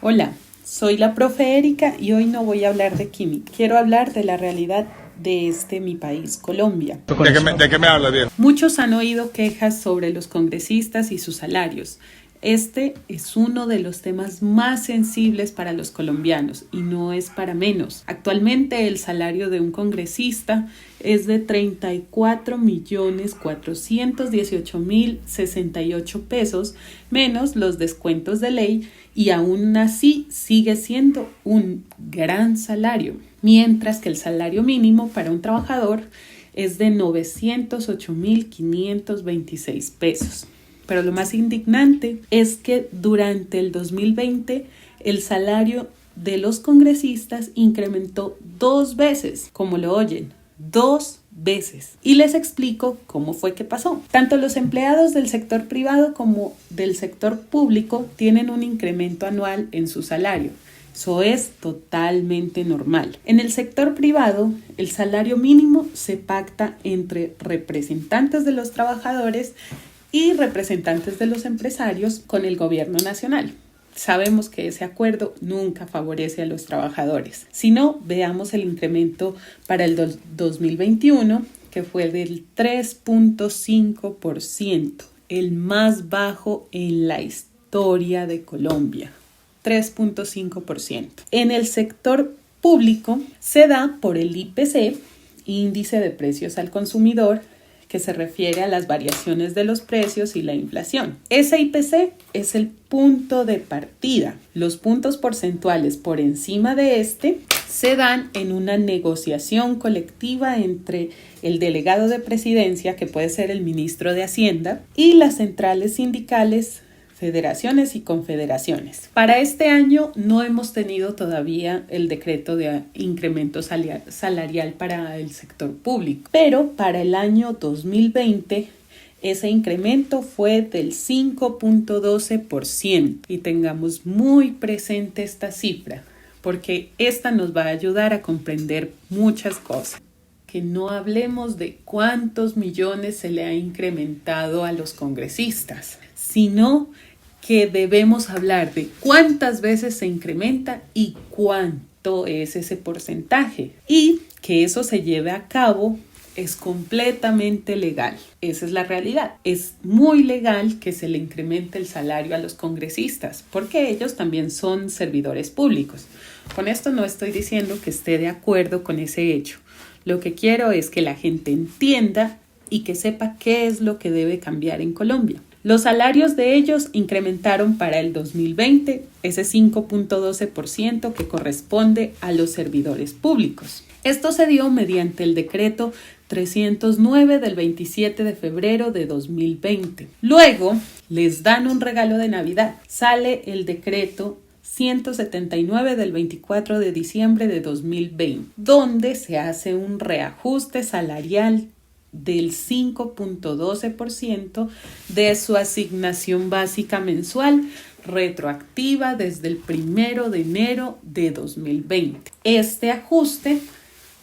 Hola, soy la profe Erika y hoy no voy a hablar de química. Quiero hablar de la realidad de mi país, Colombia. ¿De qué me habla, bien? Muchos han oído quejas sobre los congresistas y sus salarios. Este es uno de los temas más sensibles para los colombianos y no es para menos. Actualmente el salario de un congresista es de 34.418.068 pesos menos los descuentos de ley y aún así sigue siendo un gran salario, mientras que el salario mínimo para un trabajador es de 908.526 pesos. Pero lo más indignante es que durante el 2020 el salario de los congresistas incrementó 2 veces, como lo oyen, 2 veces. Y les explico cómo fue que pasó. Tanto los empleados del sector privado como del sector público tienen un incremento anual en su salario. Eso es totalmente normal. En el sector privado, el salario mínimo se pacta entre representantes de los trabajadores y representantes de los empresarios con el gobierno nacional. Sabemos que ese acuerdo nunca favorece a los trabajadores. Si no, veamos el incremento para el 2021, que fue del 3.5%, el más bajo en la historia de Colombia. 3.5%. En el sector público se da por el IPC, Índice de Precios al Consumidor, que se refiere a las variaciones de los precios y la inflación. Ese IPC es el punto de partida. Los puntos porcentuales por encima de este se dan en una negociación colectiva entre el delegado de presidencia, que puede ser el ministro de Hacienda, y las centrales sindicales, federaciones y confederaciones. Para este año no hemos tenido todavía el decreto de incremento salarial para el sector público, pero para el año 2020 ese incremento fue del 5.12% y tengamos muy presente esta cifra porque esta nos va a ayudar a comprender muchas cosas. Que no hablemos de cuántos millones se le ha incrementado a los congresistas, sino que debemos hablar de cuántas veces se incrementa y cuánto es ese porcentaje. Y que eso se lleve a cabo es completamente legal. Esa es la realidad. Es muy legal que se le incremente el salario a los congresistas, porque ellos también son servidores públicos. Con esto no estoy diciendo que esté de acuerdo con ese hecho. Lo que quiero es que la gente entienda y que sepa qué es lo que debe cambiar en Colombia. Los salarios de ellos incrementaron para el 2020 ese 5.12% que corresponde a los servidores públicos. Esto se dio mediante el decreto 309 del 27 de febrero de 2020. Luego les dan un regalo de Navidad. Sale el decreto 179 del 24 de diciembre de 2020, donde se hace un reajuste salarial del 5.12% de su asignación básica mensual retroactiva desde el 1 de enero de 2020. Este ajuste,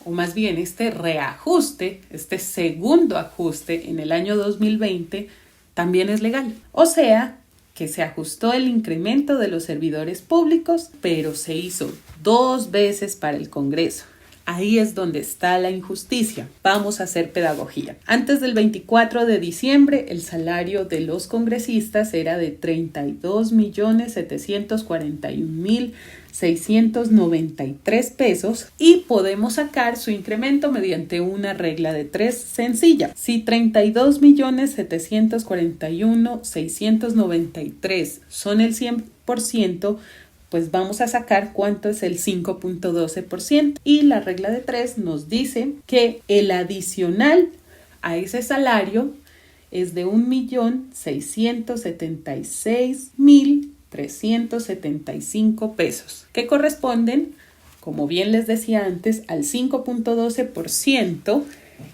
o más bien este reajuste, este segundo ajuste en el año 2020 también es legal. O sea, que se ajustó el incremento de los servidores públicos, pero se hizo 2 veces para el Congreso. Ahí es donde está la injusticia. Vamos a hacer pedagogía. Antes del 24 de diciembre, el salario de los congresistas era de 32.741.693 pesos y podemos sacar su incremento mediante una regla de 3 sencilla. Si 32.741.693 son el 100%, pues vamos a sacar cuánto es el 5.12%. Y la regla de 3 nos dice que el adicional a ese salario es de 1.676.375 pesos, que corresponden, como bien les decía antes, al 5.12%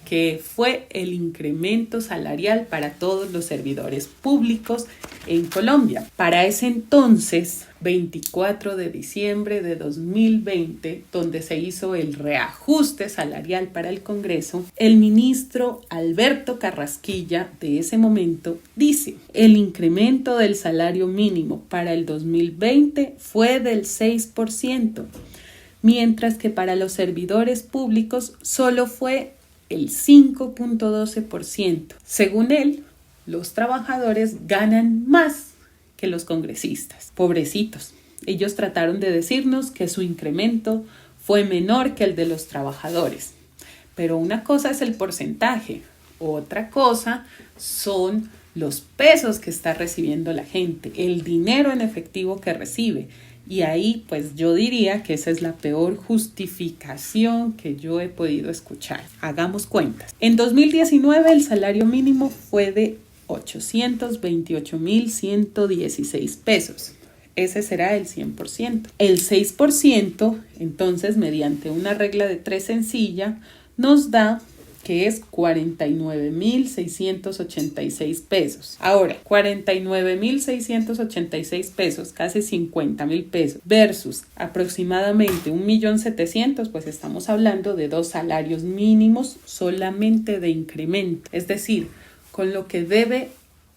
que fue el incremento salarial para todos los servidores públicos en Colombia. Para ese entonces, 24 de diciembre de 2020, donde se hizo el reajuste salarial para el Congreso, el ministro Alberto Carrasquilla de ese momento dice: el incremento del salario mínimo para el 2020 fue del 6%, mientras que para los servidores públicos solo fue el 5.12%. Según él, los trabajadores ganan más que los congresistas. Pobrecitos. Ellos trataron de decirnos que su incremento fue menor que el de los trabajadores. Pero una cosa es el porcentaje, otra cosa son los pesos que está recibiendo la gente, el dinero en efectivo que recibe. Y ahí pues yo diría que esa es la peor justificación que yo he podido escuchar. Hagamos cuentas. En 2019 el salario mínimo fue de 828.116 pesos. Ese será el 100%. El 6%, entonces, mediante una regla de 3 sencilla, nos da que es 49.686 pesos. Ahora, 49.686 pesos, casi 50.000 pesos, versus aproximadamente 1.700.000, pues estamos hablando de 2 salarios mínimos solamente de incremento. Es decir, con lo que debe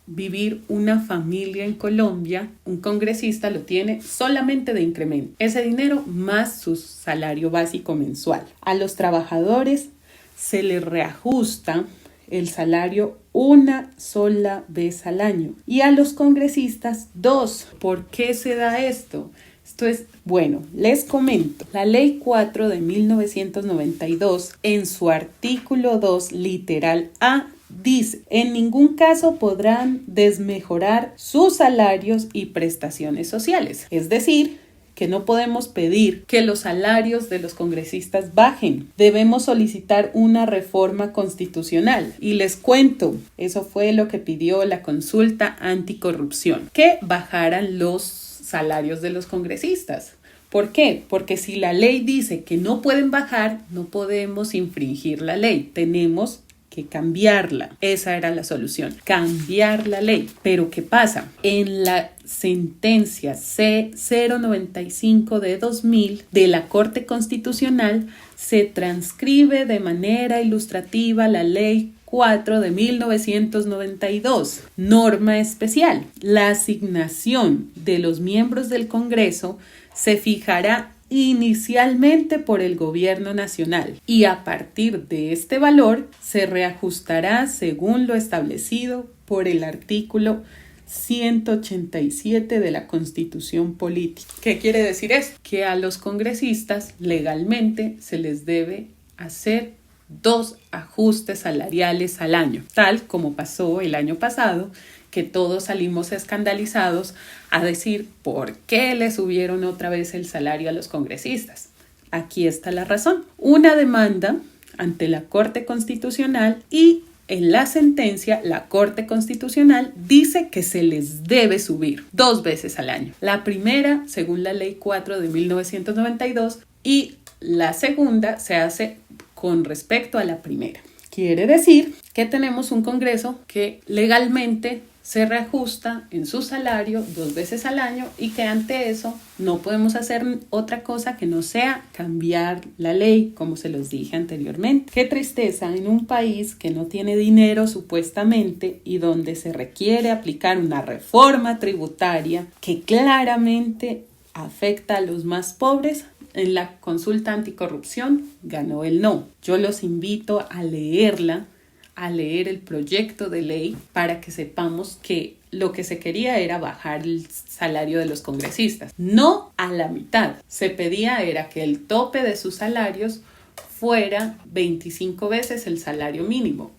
vivir una familia en Colombia, un congresista lo tiene solamente de incremento. Ese dinero más su salario básico mensual. A los trabajadores se les reajusta el salario una sola vez al año y a los congresistas 2. ¿Por qué se da esto? Esto es, bueno, les comento. La Ley 4 de 1992, en su artículo 2, literal A, dice: en ningún caso podrán desmejorar sus salarios y prestaciones sociales. Es decir, que no podemos pedir que los salarios de los congresistas bajen. Debemos solicitar una reforma constitucional. Y les cuento, eso fue lo que pidió la consulta anticorrupción, que bajaran los salarios de los congresistas. ¿Por qué? Porque si la ley dice que no pueden bajar, no podemos infringir la ley. Tenemos que cambiarla. Esa era la solución, cambiar la ley. Pero ¿qué pasa? En la sentencia C095 de 2000 de la Corte Constitucional se transcribe de manera ilustrativa la Ley 4 de 1992, norma especial. La asignación de los miembros del Congreso se fijará inicialmente por el gobierno nacional y a partir de este valor se reajustará según lo establecido por el artículo 187 de la Constitución Política. ¿Qué quiere decir esto? Que a los congresistas legalmente se les debe hacer 2 ajustes salariales al año, tal como pasó el año pasado, que todos salimos escandalizados a decir por qué le subieron otra vez el salario a los congresistas. Aquí está la razón. Una demanda ante la Corte Constitucional y en la sentencia la Corte Constitucional dice que se les debe subir 2 veces al año. La primera, según la Ley 4 de 1992, y la segunda se hace con respecto a la primera. Quiere decir que tenemos un Congreso que legalmente se reajusta en su salario 2 veces al año y que ante eso no podemos hacer otra cosa que no sea cambiar la ley, como se los dije anteriormente. Qué tristeza en un país que no tiene dinero supuestamente y donde se requiere aplicar una reforma tributaria que claramente afecta a los más pobres. En la consulta anticorrupción ganó el no. Yo los invito a leerla, a leer el proyecto de ley para que sepamos que lo que se quería era bajar el salario de los congresistas. No a la mitad. Se pedía era que el tope de sus salarios fuera 25 veces el salario mínimo,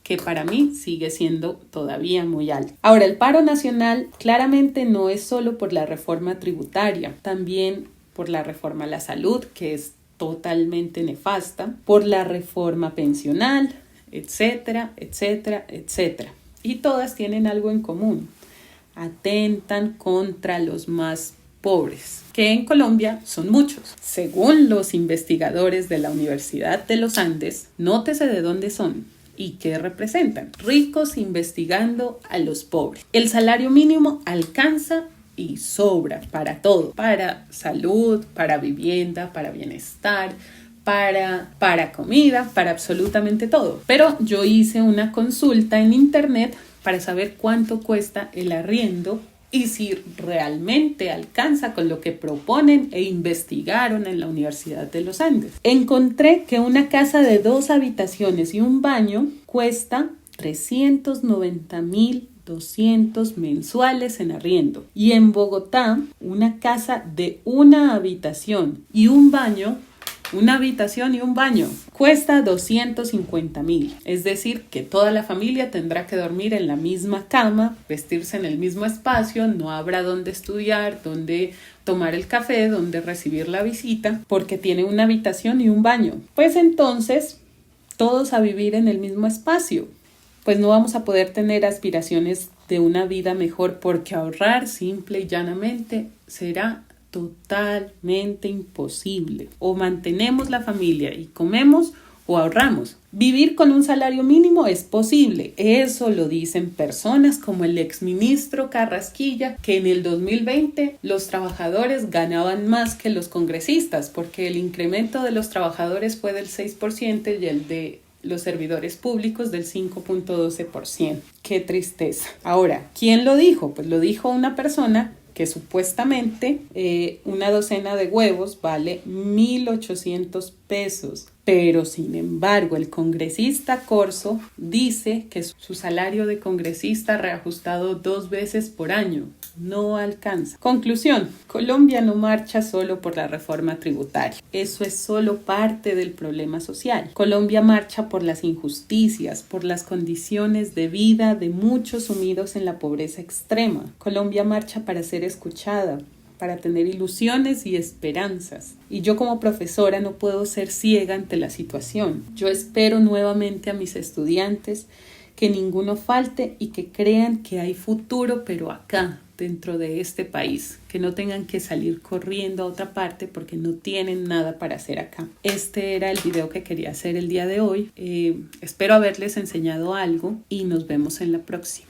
que para mí sigue siendo todavía muy alto. Ahora, el paro nacional claramente no es solo por la reforma tributaria, también por la reforma a la salud, que es totalmente nefasta, por la reforma pensional, etcétera, etcétera, etcétera. Y todas tienen algo en común. Atentan contra los más pobres, que en Colombia son muchos. Según los investigadores de la Universidad de los Andes, nótese de dónde son y qué representan. Ricos investigando a los pobres. El salario mínimo alcanza y sobra para todo, para salud, para vivienda, para bienestar, para comida, para absolutamente todo. Pero yo hice una consulta en internet para saber cuánto cuesta el arriendo y si realmente alcanza con lo que proponen e investigaron en la Universidad de los Andes. Encontré que una casa de 2 habitaciones y un baño cuesta 390.200 mensuales en arriendo. Y en Bogotá, una casa de una habitación y un baño cuesta 250.000. Es decir, que toda la familia tendrá que dormir en la misma cama, vestirse en el mismo espacio, no habrá donde estudiar, donde tomar el café, donde recibir la visita, porque tiene una habitación y un baño. Pues entonces, todos a vivir en el mismo espacio. Pues no vamos a poder tener aspiraciones de una vida mejor, porque ahorrar simple y llanamente será totalmente imposible. O mantenemos la familia y comemos o ahorramos. Vivir con un salario mínimo es posible. Eso lo dicen personas como el exministro Carrasquilla, que en el 2020 los trabajadores ganaban más que los congresistas, porque el incremento de los trabajadores fue del 6% y el de los servidores públicos del 5.12%. ¡Qué tristeza! Ahora, ¿quién lo dijo? Pues lo dijo una persona que supuestamente una docena de huevos vale 1.800 pesos. Pero sin embargo, el congresista Corso dice que su salario de congresista reajustado 2 veces por año no alcanza. Conclusión: Colombia no marcha solo por la reforma tributaria. Eso es solo parte del problema social. Colombia marcha por las injusticias, por las condiciones de vida de muchos sumidos en la pobreza extrema. Colombia marcha para ser escuchada, para tener ilusiones y esperanzas. Y yo como profesora no puedo ser ciega ante la situación. Yo espero nuevamente a mis estudiantes que ninguno falte y que crean que hay futuro, pero acá, dentro de este país, que no tengan que salir corriendo a otra parte porque no tienen nada para hacer acá. Este era el video que quería hacer el día de hoy. Espero haberles enseñado algo y nos vemos en la próxima.